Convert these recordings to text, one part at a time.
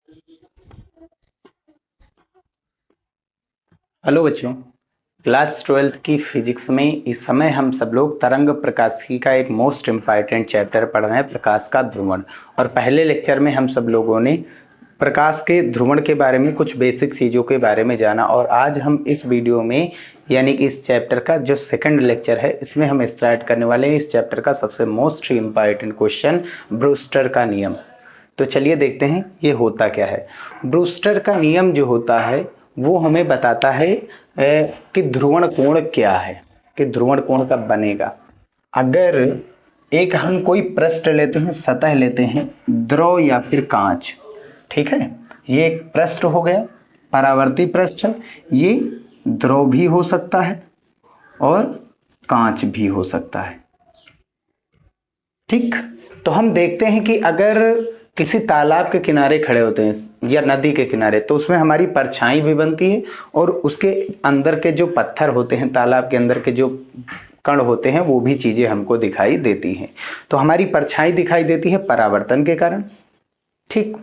Hello बच्चों, class 12th की physics में इस समय हम सब लोग तरंग प्रकाशिकी का एक मोस्ट इम्पॉर्टेंट चैप्टर पढ़ रहे हैं, प्रकाश का ध्रुवण। और पहले लेक्चर में हम सब लोगों ने प्रकाश के ध्रुवण के बारे में कुछ बेसिक चीज़ों के बारे में जाना। और आज हम इस वीडियो में यानी कि इस चैप्टर का जो सेकंड लेक्चर है, इसमें हम स्टार्ट करने वाले हैं इस चैप्टर का सबसे मोस्ट इम्पॉर्टेंट क्वेश्चन, ब्रूस्टर का नियम। तो चलिए देखते हैं ये होता क्या है। ब्रूस्टर का नियम जो होता है वो हमें बताता है कि ध्रुवण कोण क्या है, कि ध्रुवण कोण कब बनेगा। अगर एक हम कोई पृष्ठ लेते हैं, सतह लेते हैं, द्रव या फिर कांच, ठीक है, ये एक पृष्ठ हो गया, परावर्ती पृष्ठ। ये द्रव भी हो सकता है और कांच भी हो सकता है, ठीक। तो हम देखते हैं कि अगर किसी तालाब के किनारे खड़े होते हैं या नदी के किनारे, तो उसमें हमारी परछाई भी बनती है और उसके अंदर के जो पत्थर होते हैं, तालाब के अंदर के जो कण होते हैं, वो भी चीजें हमको दिखाई देती हैं। तो हमारी परछाई दिखाई देती है परावर्तन के कारण, ठीक,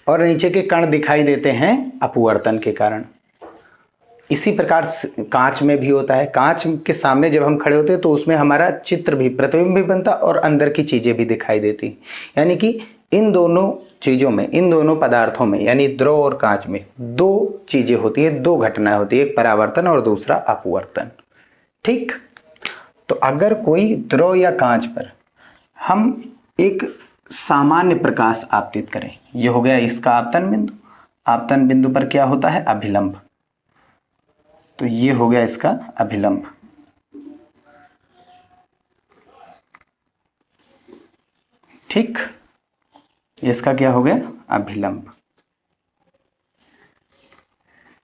और नीचे के कण दिखाई देते हैं अपवर्तन के कारण। इसी प्रकार कांच में भी होता है। कांच के सामने जब हम खड़े होते हैं तो उसमें हमारा चित्र भी, प्रतिबिंब भी बनता और अंदर की चीजें भी दिखाई देती। यानी कि इन दोनों चीजों में, इन दोनों पदार्थों में, यानी द्रव और कांच में दो चीजें होती है, दो घटनाएं होती है, एक परावर्तन और दूसरा अपवर्तन, ठीक। तो अगर कोई द्रव या कांच पर हम एक सामान्य प्रकाश आपतित करें, यह हो गया इसका आपतन बिंदु। आपतन बिंदु पर क्या होता है? अभिलंब। तो ये हो गया इसका अभिलंब, ठीक। इसका क्या हो गया? अभिलंब।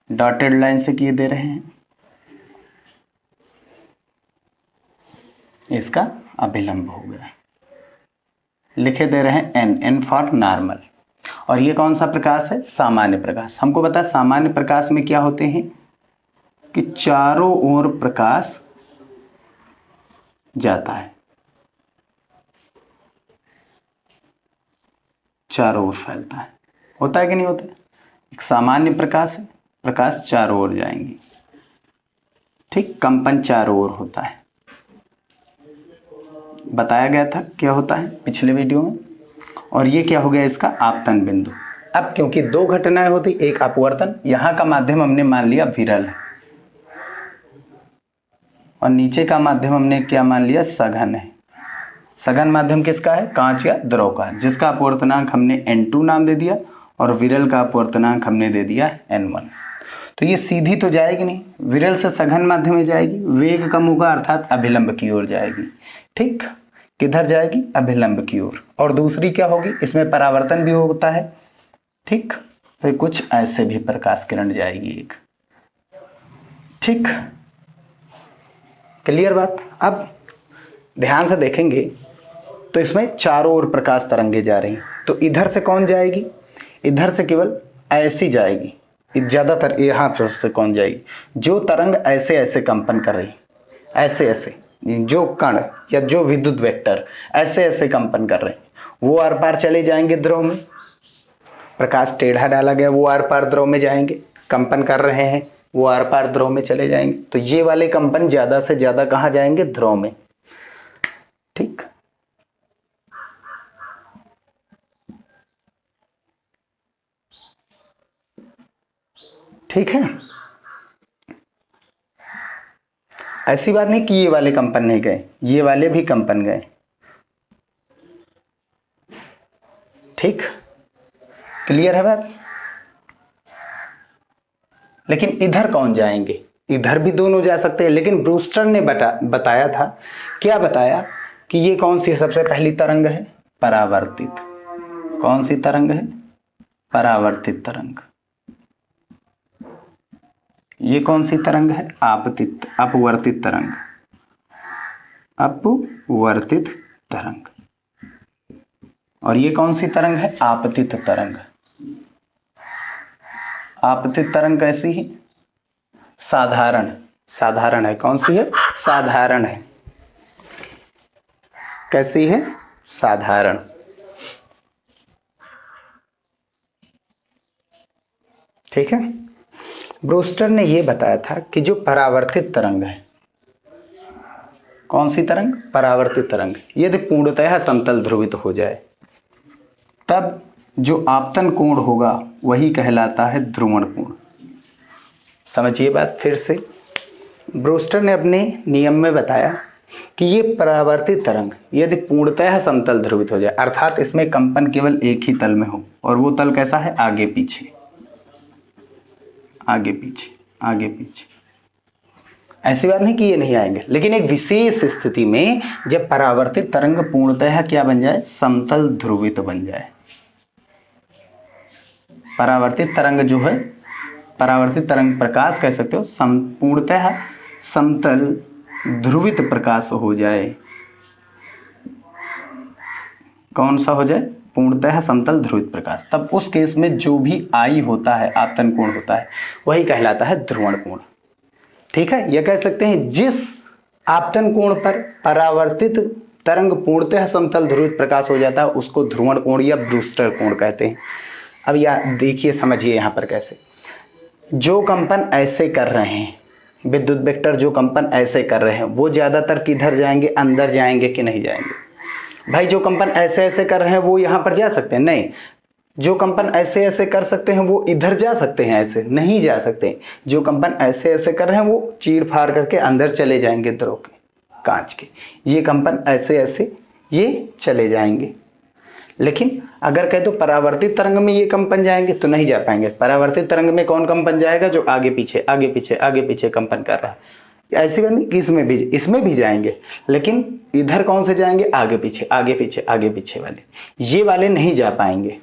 डॉटेड लाइन से किए दे रहे हैं, इसका अभिलंब हो गया। लिखे दे रहे हैं एन, एन फॉर नॉर्मल। और ये कौन सा प्रकाश है? सामान्य प्रकाश। हमको पता है सामान्य प्रकाश में क्या होते हैं कि चारों ओर प्रकाश जाता है, चारों ओर फैलता है। होता है कि नहीं होता है? एक सामान्य प्रकाश है, प्रकाश चारों ओर जाएंगे, ठीक। कंपन चारों ओर होता है, बताया गया था क्या होता है पिछले वीडियो में। और ये क्या हो गया? इसका आपतन बिंदु। अब क्योंकि दो घटनाएं होती, एक अपवर्तन, यहां का माध्यम हमने मान लिया विरल है और नीचे का माध्यम हमने क्या मान लिया? सघन है। सघन माध्यम किसका है? कांच या द्रव का, जिसका अपवर्तनांक हमने n2 नाम दे दिया और विरल का अपवर्तनांक हमने दे दिया n1। तो ये सीधी तो जाएगी नहीं, विरल से सघन माध्यम में जाएगी, वेग कम होगा अर्थात अभिलंब की ओर जाएगी, ठीक। किधर जाएगी? अभिलंब की ओर। और दूसरी क्या होगी? इसमें परावर्तन भी होता है, ठीक। तो कुछ ऐसे भी प्रकाश किरण जाएगी एक, ठीक। क्लियर बात? अब ध्यान से देखेंगे तो इसमें चारों ओर प्रकाश तरंगे जा रही हैं। तो इधर से कौन जाएगी? इधर से केवल ऐसी जाएगी, ज्यादातर यहां से कौन जाएगी? जो तरंग ऐसे ऐसे कंपन कर रही, ऐसे ऐसे, जो कण या जो विद्युत वेक्टर ऐसे ऐसे कंपन कर रहे हैं, वो आर पार चले जाएंगे द्रव में। प्रकाश टेढ़ा डाला गया, वो आर पार द्रव में जाएंगे। कंपन कर रहे हैं, वो आर पार द्रव में चले जाएंगे। तो ये वाले कंपन ज्यादा से ज्यादा कहां जाएंगे? द्रव में, ठीक। ठीक है, ऐसी बात नहीं कि ये वाले कंपन नहीं गए, ये वाले भी कंपन गए, ठीक। क्लियर है बात? लेकिन इधर कौन जाएंगे? इधर भी दोनों जा सकते हैं, लेकिन ब्रूस्टर ने बताया था, क्या बताया कि ये कौन सी सबसे पहली तरंग है? परावर्तित। कौन सी तरंग है? परावर्तित तरंग। ये कौन सी तरंग है? आपतित, अपवर्तित तरंग, अपवर्तित तरंग। और ये कौन सी तरंग है? आपतित तरंग। आपतित तरंग कैसी है? साधारण, साधारण है। कौन सी है? साधारण है। कैसी है? साधारण। ठीक है। ब्रूस्टर ने यह बताया था कि जो परावर्तित तरंग है, कौन सी तरंग? परावर्तित तरंग, यदि पूर्णतः समतल ध्रुवित हो जाए तब जो आपतन कोण होगा वही कहलाता है ध्रुवण कोण। समझिए बात फिर से। ब्रूस्टर ने अपने नियम में बताया कि ये परावर्तित तरंग यदि पूर्णतः समतल ध्रुवित हो जाए, अर्थात इसमें कंपन केवल एक ही तल में हो, और वो तल कैसा है? आगे पीछे आगे पीछे आगे पीछे। ऐसी बात नहीं कि ये नहीं आएंगे, लेकिन एक विशेष स्थिति में जब परावर्तित तरंग पूर्णतः क्या बन जाए? समतल ध्रुवित बन जाए। परावर्तित तरंग जो है, परावर्तित तरंग प्रकाश कह सकते हो, पूर्णतः समतल ध्रुवित प्रकाश हो जाए। कौन सा हो जाए? पूर्णतः समतल ध्रुवित प्रकाश। तब उस केस में जो भी आई होता है, आपतन कोण होता है, वही कहलाता है ध्रुवण कोण। ठीक है, यह कह सकते हैं जिस आपतन कोण पर परावर्तित तरंग पूर्णतः समतल ध्रुवित प्रकाश हो जाता है उसको ध्रुवण कोण या ब्रूस्टर कोण कहते हैं। अब यह देखिए, समझिए यहां पर कैसे। जो कंपन ऐसे कर रहे हैं, विद्युत वेक्टर जो कंपन ऐसे कर रहे हैं, वो ज्यादातर किधर जाएंगे? अंदर जाएंगे कि नहीं जाएंगे? भाई जो कंपन ऐसे ऐसे कर रहे हैं वो यहां पर जा सकते हैं? नहीं। जो कंपन ऐसे ऐसे कर सकते हैं वो इधर जा सकते हैं? ऐसे नहीं जा सकते। जो कंपन ऐसे ऐसे कर रहे हैं वो चीड़ फाड़ करके अंदर चले जाएंगे द्रव के, कांच के। ये कंपन ऐसे ऐसे ये चले जाएंगे। लेकिन अगर कहे तो परावर्तित तरंग में ये कंपन जाएंगे तो नहीं जा पाएंगे। परावर्तित तरंग में कौन कंपन जाएगा? जो आगे पीछे आगे पीछे आगे पीछे कंपन कर रहा है। ऐसी बात नहीं कि इसमें भी जाएंगे, लेकिन इधर कौन से जाएंगे? आगे पीछे आगे पीछे आगे पीछे वाले। ये वाले नहीं जा पाएंगे।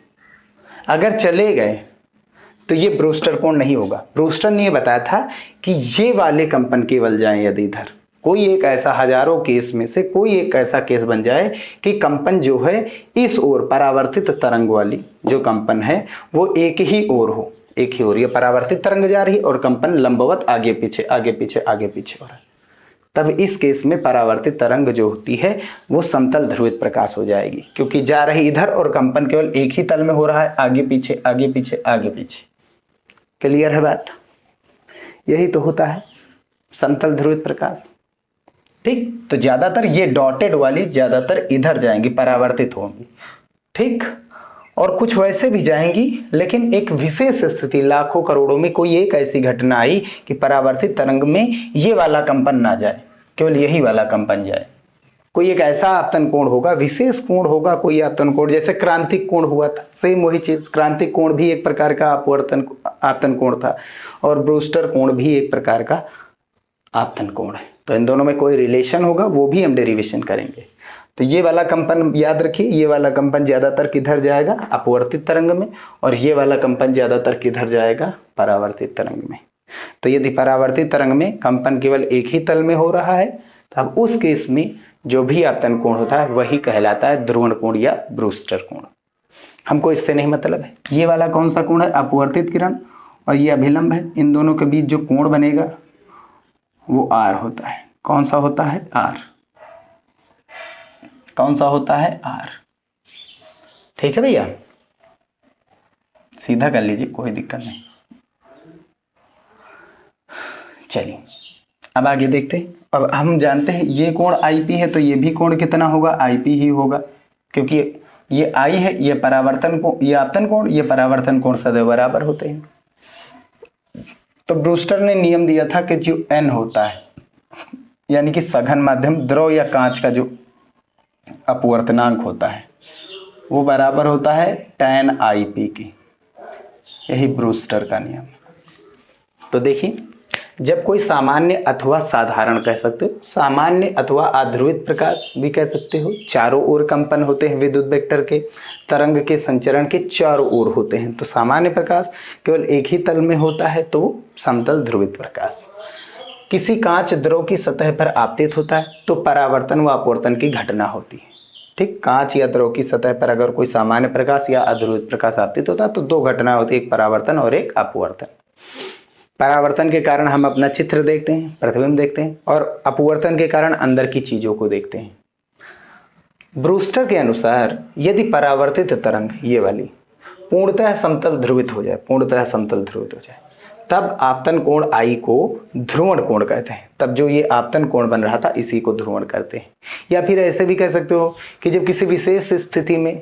अगर चले गए तो ये ब्रूस्टर कोण नहीं होगा। ब्रूस्टर ने ये बताया था कि ये वाले कंपन केवल जाएं यदि इधर कोई एक ऐसा, हजारों केस में से कोई एक ऐसा केस बन जाए कि कंपन जो है इस ओर, परावर्तित तरंग वाली जो कंपन है वो एक ही ओर हो, एक ही ओर। ये परावर्तित तरंग जा रही और कंपन लंबवत आगे पीछे आगे पीछे आगे पीछे हो रहा है। तब इस केस में परावर्तित तरंग जो होती है वो समतल ध्रुवित प्रकाश हो जाएगी, क्योंकि जा रही इधर और कंपन केवल एक ही तल में हो रहा है, आगे पीछे आगे पीछे आगे पीछे। क्लियर है बात? यही तो होता है समतल ध्रुवित प्रकाश। ठीक, तो ज्यादातर ये डॉटेड वाली ज्यादातर इधर जाएंगी, परावर्तित होंगी। ठीक, और कुछ वैसे भी जाएंगी, लेकिन एक विशेष स्थिति, लाखों करोड़ों में कोई एक ऐसी घटना आई कि परावर्तित तरंग में ये वाला कंपन ना जाए, केवल यही वाला कंपन जाए। कोई एक ऐसा आपतन कोण होगा, विशेष कोण होगा, कोई आपतन कोण, जैसे क्रांतिक कोण हुआ था, सेम वही चीज। क्रांतिक कोण भी एक प्रकार का आपतन कोण था, और ब्रूस्टर कोण भी एक प्रकार का आपतन कोण है। तो इन दोनों में कोई रिलेशन होगा, वो भी हम डेरिवेशन करेंगे। तो ये वाला कंपन याद रखिए, ये वाला कंपन ज्यादातर किधर जाएगा? अपवर्तित तरंग में, और ये वाला कंपन ज्यादातर किधर जाएगा? परावर्तित तरंग में। तो यदि परावर्तित तरंग में कंपन केवल एक ही तल में हो रहा है, तब उस केस में जो भी आपतन कोण होता है वही कहलाता है ध्रुवण कोण या ब्रूस्टर कोण। हमको इससे नहीं मतलब है। ये वाला कौन सा कोण है? अपवर्तित किरण, और ये अभिलंब है। इन दोनों के बीच जो कोण बनेगा वो आर होता है। कौन सा होता है? आर। कौन सा होता है? आर। ठीक है भैया, सीधा कर लीजिए, कोई दिक्कत नहीं। चलिए अब आगे देखते हैं। अब हम जानते हैं ये कोण आईपी है, तो ये भी कोण कितना होगा? आईपी ही होगा, क्योंकि ये आई है, ये परावर्तन कोण, ये आपतन कोण, ये परावर्तन कोण सदैव बराबर होते हैं। तो ब्रूस्टर ने नियम दिया था कि जो एन होता है, यानी कि सघन माध्यम द्रव या कांच का जो अपवर्तनांक होता है, वो बराबर होता है tan IP की। यही ब्रूस्टर का नियम। तो देखिए, जब कोई सामान्य अथवा साधारण कह सकते हो, सामान्य अथवा अध्रुवित प्रकाश भी कह सकते हो, चारों ओर कंपन होते हैं विद्युत वेक्टर के, तरंग के संचरण के चारों ओर होते हैं। तो सामान्य प्रकाश केवल एक ही तल में होता है, तो समतल ध्रुवित प्रकाश। किसी कांच द्रव की सतह पर आपतित होता है तो परावर्तन व अपवर्तन की घटना होती है। ठीक, कांच या द्रव की सतह पर अगर कोई सामान्य प्रकाश या अध्रुवित प्रकाश आपतित होता है तो दो घटना होती है, एक परावर्तन और एक अपवर्तन। परावर्तन के कारण हम अपना चित्र देखते हैं, प्रतिबिंब देखते हैं, और अपवर्तन के कारण अंदर की चीजों को देखते हैं। ब्रूस्टर के अनुसार यदि परावर्तित तरंग ये वाली पूर्णतः समतल ध्रुवित हो जाए, पूर्णतः समतल ध्रुवित हो जाए, तब आपतन कोण I को ध्रुवण कोण कहते हैं। तब जो ये आपतन कोण बन रहा था इसी को ध्रुवण करते हैं। या फिर ऐसे भी कह सकते हो कि जब किसी विशेष स्थिति में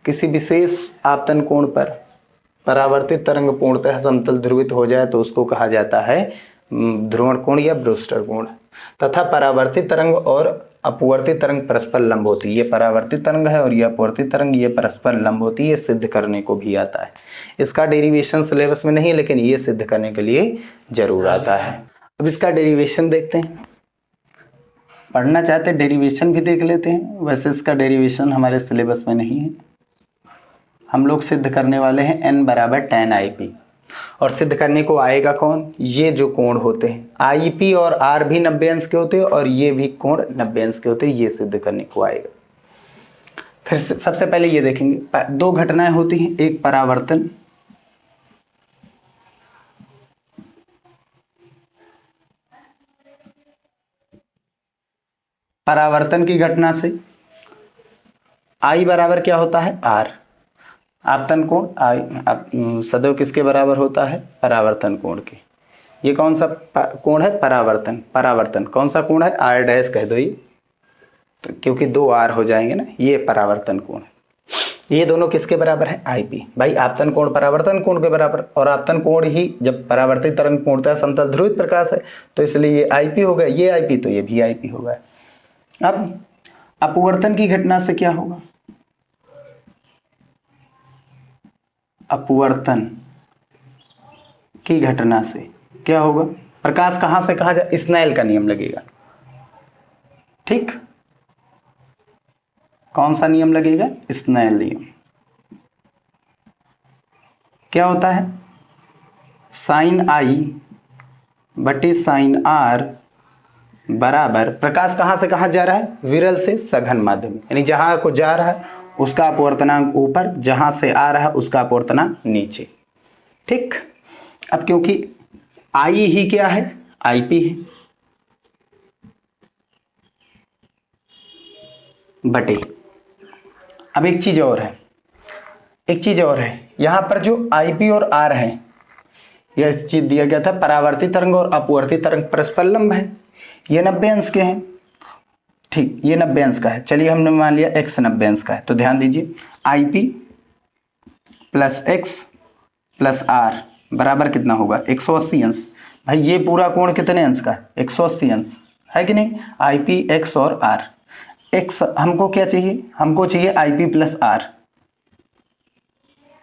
किसी विशेष आपतन कोण पर परावर्तित तरंग पूर्णतः समतल ध्रुवित हो जाए तो उसको कहा जाता है ध्रुवण कोण या ब्रूस्टर कोण। तथा परावर्तित तरंग और अपवर्तित तरंग परस्पर लंब होती है। ये परावर्तित तरंग है और ये अपवर्तित तरंग, ये परस्पर लंब होती है। सिद्ध करने को भी आता है। इसका डेरिवेशन सिलेबस में नहीं, लेकिन ये सिद्ध करने के लिए जरूर आता है। अब इसका डेरिवेशन देखते हैं। पढ़ना चाहते डेरिवेशन भी देख लेते हैं। वैसे इसका डेरिवेशन हमारे सिलेबस में नहीं है। हम लोग सिद्ध करने वाले हैं n बराबर tan IP। और सिद्ध करने को आएगा कौन? ये जो कोण होते हैं IP और R भी 90 अंश के होते हैं और ये भी कोण 90 अंश के होते हैं। ये सिद्ध करने को आएगा। फिर सबसे पहले ये देखेंगे, दो घटनाएं होती हैं, एक परावर्तन, परावर्तन की घटना से I बराबर क्या होता है? R। आपतन कोण सदैव किसके बराबर होता है? परावर्तन कोण के। ये कौन सा कोण है? परावर्तन। परावर्तन कौन सा कोण है? R डैश कह दो ये, तो क्योंकि दो R हो जाएंगे ना। ये परावर्तन कोण है। ये दोनों किसके बराबर है? IP। भाई आपतन कोण परावर्तन कोण के बराबर, और आपतन कोण ही जब परावर्तित तरंग पूर्णतः समतल ध्रुवित प्रकाश है तो इसलिए ये IP हो गया, ये IP तो ये भी IP होगा। अब अपवर्तन की घटना से क्या होगा? अपवर्तन की घटना से क्या होगा? प्रकाश कहां से कहां जाए? स्नेल का नियम लगेगा। ठीक, कौन सा नियम लगेगा? स्नेल नियम। क्या होता है? साइन I बटे साइन R बराबर, प्रकाश कहां से कहां जा रहा है? विरल से सघन माध्यम, यानी जहां को जा रहा है उसका अपवर्तनांक ऊपर, जहां से आ रहा है उसका अपवर्तनांक नीचे। ठीक, अब क्योंकि I ही क्या है? IP है, बटे। अब एक चीज और है, यहां पर जो IP और R है, यह चीज दिया गया था, परावर्तित तरंग और अपवर्तित तरंग परस्पर लंब है। ये 90 अंश के हैं। ठीक, ये 90 अंश का है। चलिए हमने मान लिया x 90 अंश का है, तो ध्यान दीजिए IP plus x plus R बराबर कितना होगा? 180 अंश। भाई ये पूरा कोण कितने अंश का है? 180 अंश है कि नहीं? IP, x और R। x हमको क्या चाहिए? हमको चाहिए IP plus R।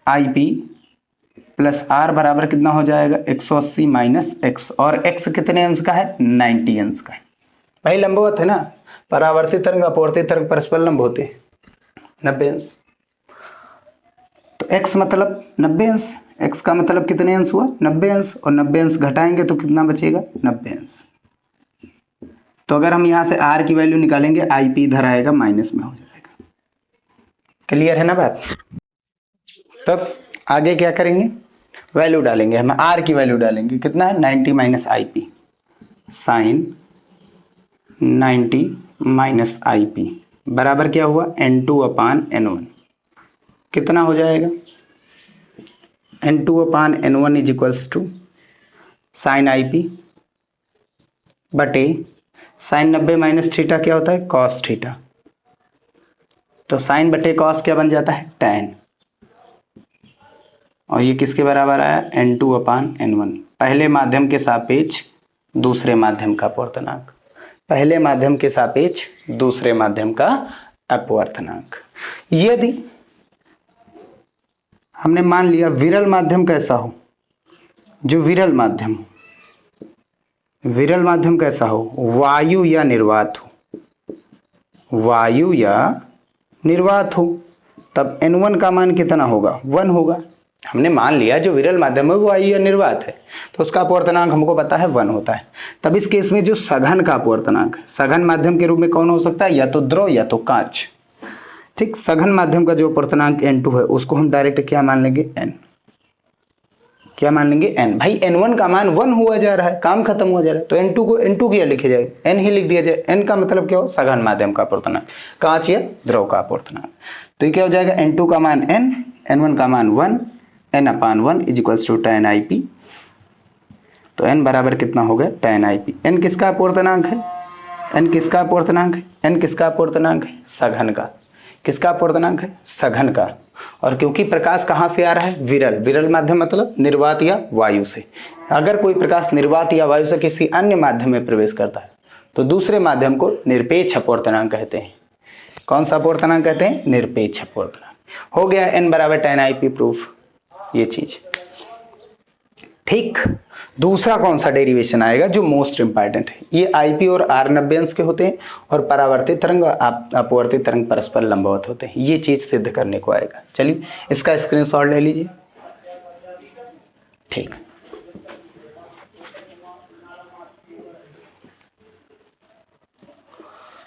IP plus R बराबर कितना हो जाएगा? 180 माइनस x, और x कितने अंश का है? 90 अंश का है। भाई लंबवत है ना, परावर्तित तरंग अपवर्तित तरंग परस्पर लंब होते हैं, 90 अंश। तो x मतलब 90 अंश, x का मतलब कितने अंश हुआ? 90 अंश, और 90 अंश घटाएंगे तो कितना बचेगा? 90 अंश। तो अगर हम यहां से R की वैल्यू निकालेंगे, IP इधर आएगा, माइनस में हो जाएगा। क्लियर है ना बात? तब आगे क्या करेंगे? वैल्यू डालेंगे, हम R की वैल्यू डालेंगे, कितना है? 90 minus IP sine 90 minus IP बराबर क्या हुआ? N2 upon N1। कितना हो जाएगा? N2 upon N1 is equals to sine IP बटे साइन 90 माइनस थीटा क्या होता है? Cos theta. तो साइन बटे कॉस क्या बन जाता है? tan। और ये किसके बराबर आया? N2 upon N1। पहले माध्यम के सापेक्ष दूसरे माध्यम का अपवर्तनांक, पहले माध्यम के सापेक्ष दूसरे माध्यम का अपवर्तनांक। यदि हमने मान लिया विरल माध्यम कैसा हो, जो विरल माध्यम हो, विरल माध्यम कैसा हो? वायु या निर्वात हो, वायु या निर्वात हो, तब N1 का मान कितना होगा? 1 होगा। हमने मान लिया जो विरल माध्यम है वो वायु या निर्वात है, तो उसका अपवर्तनांक हमको पता है 1 होता है। तब इस केस में जो सघन का अपवर्तनांक, सघन माध्यम के रूप में कौन हो सकता है? या तो द्रव या तो कांच। ठीक, सघन माध्यम का जो अपवर्तनांक N2 है उसको हम डायरेक्ट क्या मान लेंगे? N। क्या मान लेंगे? N। भाई N1 का मान 1 हुआ जा रहा है, काम खत्म हो जा रहा है, तो N2 को N2 क्या लिखे जाए? N ही लिख दिया जाए। N का मतलब क्या हो? सघन माध्यम का अपवर्तनांक, कांच या द्रव का अपवर्तनांक। तो ये क्या हो जाएगा? N2 का मान N n1 का मान 1, n/1 is equals to tan IP। तो n बराबर कितना हो गया tan IP। n किसका अपूर्णांक है? n किसका अपूर्णांक है? n किसका अपूर्णांक है? सघन का। किसका अपूर्णांक है? सघन का। और क्योंकि प्रकाश कहाँ से आ रहा है? विरल। विरल माध्यम मतलब निर्वात या वायु से। अगर कोई प्रकाश निर्वात या वायु से किसी अन्य माध्यम में प्रवेश करता है तो दूसरे माध्यम को निरपेक्ष अपूर्णांक कहते हैं। कौन सा अपूर्णांक कहते हैं? निरपेक्ष अपूर्णांक। हो गया n बराबर tan IP प्रूफ, ये चीज। ठीक। दूसरा कौन सा डेरिवेशन आएगा जो मोस्ट इंपॉर्टेंट है? ये IP और R 90 अंश के होते हैं और परावर्तित तरंग और अपवर्तित तरंग परस्पर लंबवत होते हैं। ये चीज सिद्ध करने को आएगा। चलिए इसका स्क्रीनशॉट ले लीजिए। ठीक।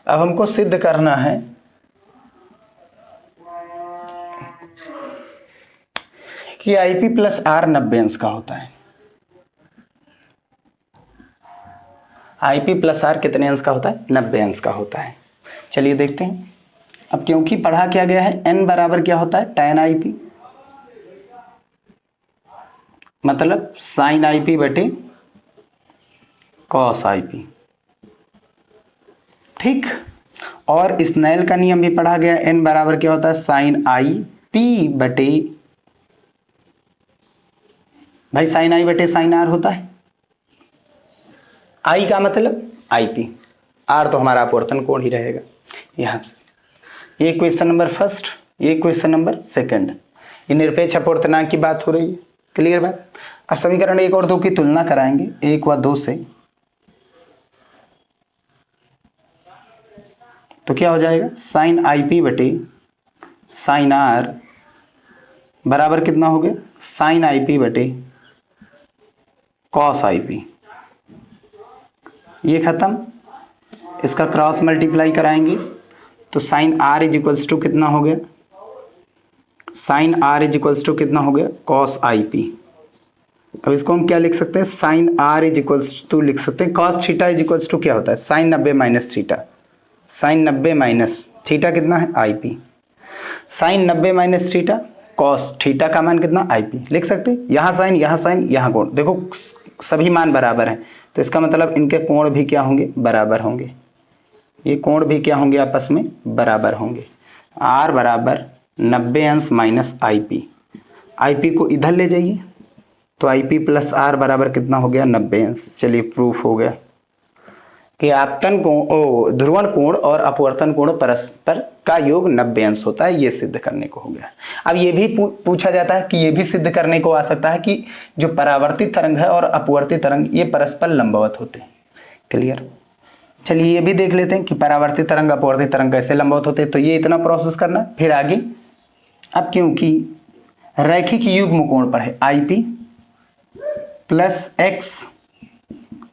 अब हमको सिद्ध करना है कि IP प्लस R 90 अंश का होता है। IP प्लस R कितने अंश का होता है? 90 अंश का होता है। चलिए देखते हैं। अब क्योंकि पढ़ा क्या गया है, n बराबर क्या होता है? tan IP, मतलब sin IP बटे cos IP। ठीक। और स्नेल का नियम भी पढ़ा गया, n बराबर क्या होता है? sin IP बटे, भाई sin I बटे sin R होता है। I का मतलब IP, R तो हमारा अपवर्तन कोण ही रहेगा। यहाँ से ये क्वेश्चन नंबर फर्स्ट, ये क्वेश्चन नंबर सेकंड। ये निरपेक्ष अपवर्तनांक की बात हो रही है। क्लियर बात? अब समीकरण 1 और 2 की तुलना कराएंगे 1 व 2 से। तो क्या हो जाएगा? sin IP बटे sin R बराबर कितना हो गया? sin IP बटे cos IP। ये खत्म। इसका क्रॉस मल्टीप्लाई कराएंगे तो sin R is equals to कितना हो गया? sin R is equals to कितना हो गया? cos IP। अब इसको हम क्या लिख सकते हैं? sin R is equals to लिख सकते हैं cos theta is equals to क्या होता है? sin 90 minus theta. sin 90 minus theta कितना है? IP। sin 90 minus theta cos theta का मान कितना? IP लिख सकते हैं। यहाँ साइन, यहाँ साइन, यहाँ कोण, देखो सभी मान बराबर हैं तो इसका मतलब इनके कोण भी क्या होंगे? बराबर होंगे। ये कोण भी क्या होंगे? आपस में बराबर होंगे। R बराबर 90 अंश माइनस IP। IP को इधर ले जाइए तो IP प्लस R बराबर कितना हो गया? 90 अंश। चलिए प्रूफ हो गया कि आपतन कोण, ध्रुवण कोण और अपवर्तन कोण परस्पर का योग 90 अंश होता है। ये सिद्ध करने को हो गया। अब ये भी पूछा जाता है कि ये भी सिद्ध करने को आ सकता है कि जो परावर्तित तरंग है और अपवर्तित तरंग ये परस्पर लंबवत होते हैं। क्लियर? चलिए ये भी देख लेते हैं कि परावर्तित तरंग अपवर्तित तरंग कैसे लंबवत होते हैं। तो ये इतना प्रोसेस करना, फिर आगे। अब क्योंकि रैखिक युग्म कोण पढ़े, IP प्लस x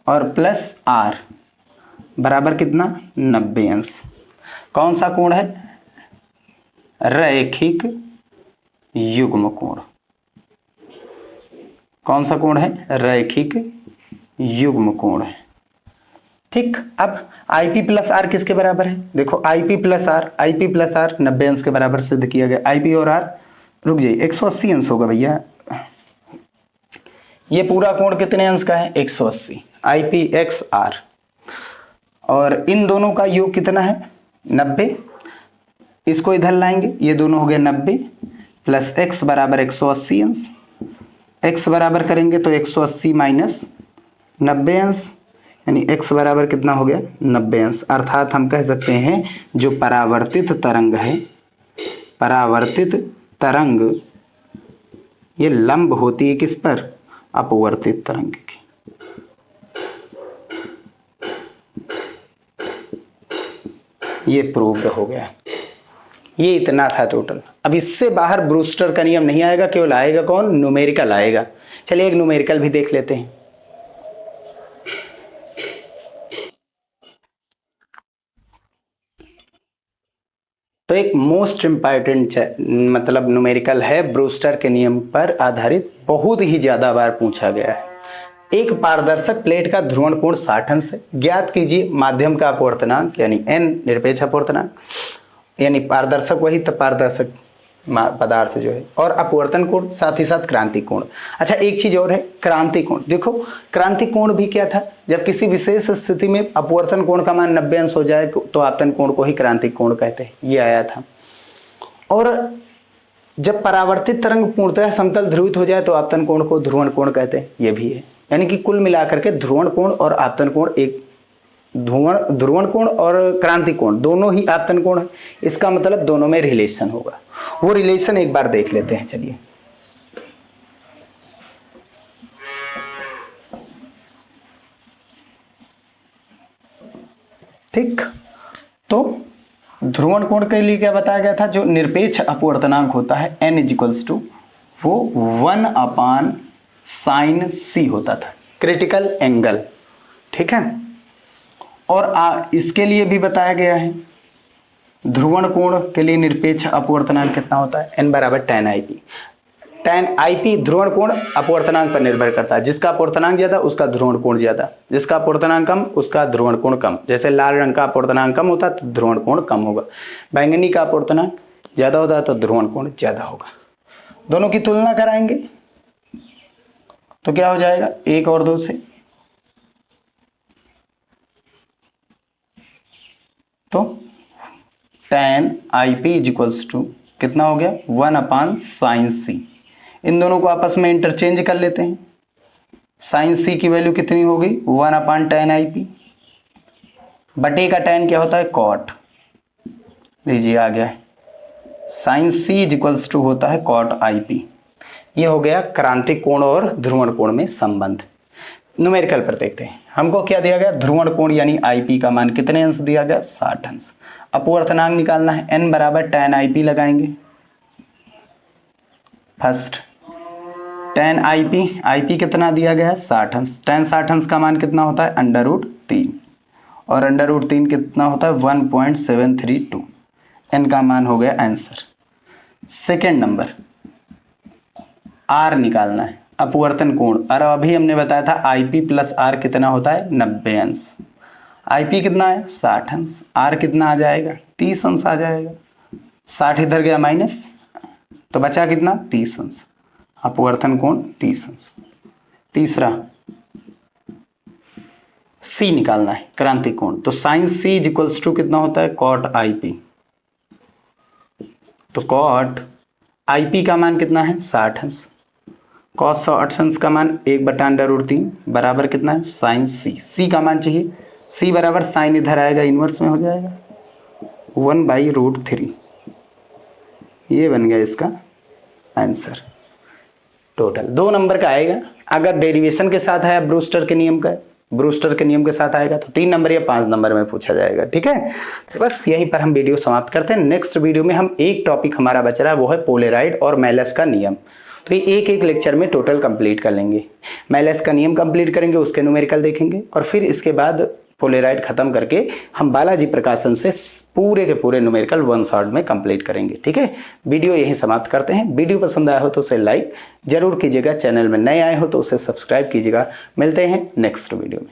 और प्लस R बराबर कितना? 90 अंश। कौन सा कोण है? रैखिक युग्म कोण। कौन सा कोण है? रैखिक युग्म कोण है। ठीक। अब IP प्लस R किसके बराबर है? देखो IP प्लस R 90 अंश के बराबर सिद्ध किया गया। IP और R, रुक जाइए, 180 अंश होगा भैया। ये पूरा कोण कितने अंश का है? 180। IP x R और इन दोनों का योग कितना है? 90। इसको इधर लाएंगे, ये दोनों हो गए 90 प्लस x बराबर 180 अंश। x बराबर करेंगे तो 180 माइनस 90 अंश, यानी x बराबर कितना हो गया? 90 अंश। अर्थात हम कह सकते हैं जो परावर्तित तरंग है, परावर्तित तरंग ये लंब होती है किस पर? अपवर्तित तरंग की। ये प्रूव्ड हो गया। ये इतना था टोटल। अब इससे बाहर ब्रूस्टर का नियम नहीं आएगा, केवल आएगा कौन? न्यूमेरिकल आएगा। चलिए एक न्यूमेरिकल भी देख लेते हैं। तो एक मोस्ट इंपॉर्टेंट मतलब न्यूमेरिकल है, ब्रूस्टर के नियम पर आधारित, बहुत ही ज्यादा बार पूछा गया है। एक पारदर्शक प्लेट का ध्रुवण कोण 60 अंश है। ज्ञात कीजिए माध्यम का अपवर्तनांक, यानी n निरपेक्ष अपवर्तनांक, यानी पारदर्शक वही, तब पारदर्शक पदार्थ जो है, और अपवर्तन कोण, साथ ही साथ क्रांति कोण। अच्छा, एक चीज और है, क्रांति कोण। देखो क्रांति कोण भी क्या था, जब किसी विशेष स्थिति में अपवर्तन कोण का मान 90 अंश हो जाए तो आपतन कोण को ही क्रांति कोण कहते हैं, ये आया था। और जब परावर्तित तरंग पूर्णतः समतल ध्रुवित हो जाए तो आपतन कोण को ध्रुवण कोण कहते हैं, ये भी है। यानी कि कुल मिलाकर के ध्रुवण कोण और आपतन कोण एक ध्रुवण कोण और क्रांति कोण दोनों ही आपतन कोण है। इसका मतलब दोनों में रिलेशन होगा, वो रिलेशन एक बार देख लेते हैं। चलिए, ठीक, तो ध्रुवण कोण के लिए क्या बताया गया था, जो निरपेक्ष अपवर्तनांक होता है n इक्वल्स टू वो 1/sin होता था, क्रिटिकल एंगल, ठीक है। और इसके लिए भी बताया गया है, ध्रुवण कोण के लिए निरपेक्ष अपवर्तनांक कितना होता है, n बराबर tan IP। tan IP ध्रुवण कोण अपवर्तनांक पर निर्भर करता है, जिसका अपवर्तनांक ज्यादा उसका ध्रुवण कोण ज्यादा, जिसका अपवर्तनांक कम उसका ध्रुवण कोण कम। जैसे लाल रंग का अपवर्तनांक कम होता है तो ध्रुवण कोण कम होगा, बैंगनी का अपवर्तनांक ज्यादा होता है तो ध्रुवण कोण ज्यादा होगा। दोनों की तुलना कराएंगे तो क्या हो जाएगा, 1 और 2 से, तो tan IP इक्वल्स टू कितना हो गया, 1/sin। इन दोनों को आपस में इंटरचेंज कर लेते हैं। sin c की वैल्यू कितनी हो गई, 1/tan IP, बटे का tan क्या होता है, cot, लीजिए आ गया है, sin c इक्वल्स टू होता है cot IP। ये हो गया क्रांति कोण और ध्रुवण कोण में संबंध। न्यूमेरिकल पर देखते हैं, हमको क्या दिया गया, ध्रुवण कोण यानी IP का मान कितने अंश दिया गया, 60 अंश। अपवर्तनांक निकालना है, n बराबर tan IP लगाएंगे। फर्स्ट tan IP कितना दिया गया है, 60 अंश। tan 60 अंश का मान कितना होता है, √3, और √3 कितना होता है, 1.732। n का मान हो गया आंसर। सेकेंड नंबर, r निकालना है, अपवर्तन कोण। और अभी हमने बताया था IP प्लस r कितना होता है, 90 अंश। IP कितना है, 60 अंश, r कितना आ जाएगा, 30 अंश आ जाएगा। 60 इधर गया माइनस, तो बचा कितना, 30 अंश। अपवर्तन कोण 30 अंश। तीसरा C निकालना है, क्रांति कोण। तो sin C इक्वल्स टू कितना होता है, cot IP। तो cot IP का मान कितना है, 60 अंश। cos 60 अंश का मान 1/√3 बराबर कितना है, sin C। C का मान चाहिए, C बराबर sin इधर आएगा, इनवर्स में हो जाएगा, 1/√3। ये बन गया इसका आंसर। टोटल 2 नंबर का आएगा। अगर डेरिवेशन के साथ है, ब्रूस्टर के नियम के साथ आएगा तो 3 नंबर या 5 नंबर में पूछा जाएगा, ठीक है। तो बस यहीं पर हम वीडियो समाप्त करते हैं। नेक्स्ट वीडियो में हम एक टॉपिक हमारा बच रहा है, वो है पोलेराइड और मेलस का नियम। तो ये एक लेक्चर में टोटल कंप्लीट कर लेंगे। मेलस का नियम कंप्लीट करेंगे, उसके न्यूमेरिकल देखेंगे, और फिर इसके बाद पोलेराइड खत्म करके हम बालाजी प्रकाशन से पूरे के पूरे न्यूमेरिकल 1 शॉट में कंप्लीट करेंगे, ठीक है। वीडियो यहीं समाप्त करते हैं। वीडियो पसंद आया हो तो उसे लाइक जरूर कीजिएगा, चैनल में नए आए हो तो उसे सब्सक्राइब कीजिएगा। मिलते हैं नेक्स्ट वीडियो में।